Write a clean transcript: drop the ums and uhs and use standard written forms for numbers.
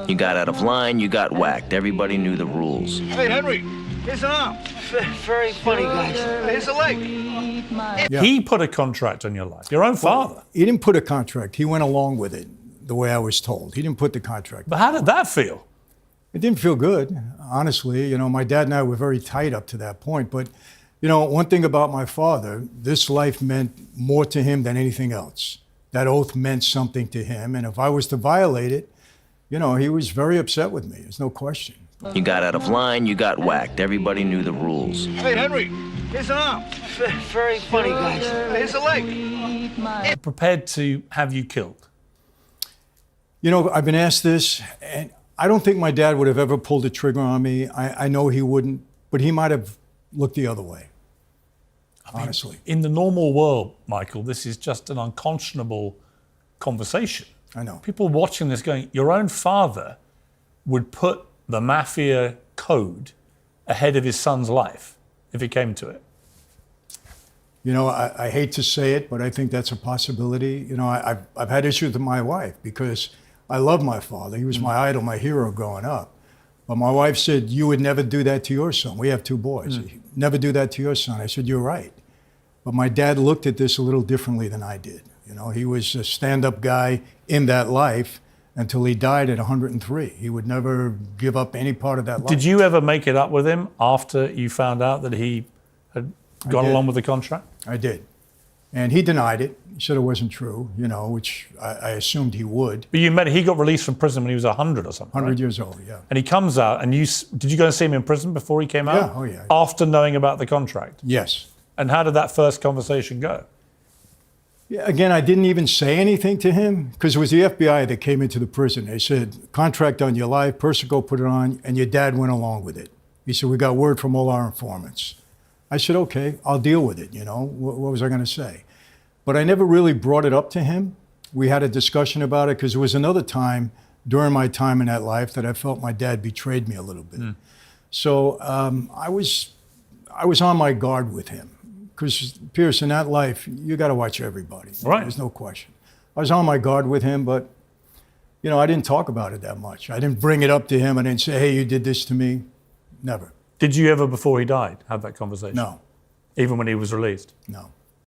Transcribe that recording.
You got out of line, you got whacked. Everybody knew the rules. Hey, Henry, here's an arm. Very funny, guys. Here's a leg. Yeah. He put a contract on your life, your own father. He didn't put a contract. He went along with it, the way I was told. He didn't put the contract. But how did that feel? It didn't feel good, honestly. You know, my dad and I were very tight up to that point. But, you know, one thing about my father, this life meant more to him than anything else. That oath meant something to him. And if I was to violate it, you know, he was very upset with me. There's no question. You got out of line, you got whacked. Everybody knew the rules. Hey, Henry, here's an arm. Very funny, guys. Here's a leg. Prepared to have you killed? You know, I've been asked this, and I don't think my dad would have ever pulled a trigger on me. I know he wouldn't, but he might have looked the other way, honestly. In the normal world, Michael, this is just an unconscionable conversation. I know. People watching this going, your own father would put the Mafia code ahead of his son's life if it came to it. You know, I hate to say it, but I think that's a possibility. You know, I've had issues with my wife because I love my father. He was my idol, my hero growing up. But my wife said, you would never do that to your son. We have two boys. Never do that to your son. I said, you're right. But my dad looked at this a little differently than I did. You know, he was a stand-up guy in that life until he died at 103. He would never give up any part of that life. Did you ever make it up with him after you found out that he had gone along with the contract? I did. And he denied it. He said it wasn't true, you know, which I assumed he would. But you met, he got released from prison when he was 100 or something, 100 right? years old, yeah. And he comes out, and did you go and see him in prison before he came out? Yeah, oh yeah. After knowing about the contract? Yes. And how did that first conversation go? Yeah, again, I didn't even say anything to him because it was the FBI that came into the prison. They said, contract on your life, Persico put it on, and your dad went along with it. He said, we got word from all our informants. I said, okay, I'll deal with it, you know. What was I going to say? But I never really brought it up to him. We had a discussion about it because there was another time during my time in that life that I felt my dad betrayed me a little bit. So I was on my guard with him. Because, Pierce, in that life, you got to watch everybody. Right. There's no question. I was on my guard with him, but, you know, I didn't talk about it that much. I didn't bring it up to him. I didn't say, hey, you did this to me. Never. Did you ever, before he died, have that conversation? No. Even when he was released? No.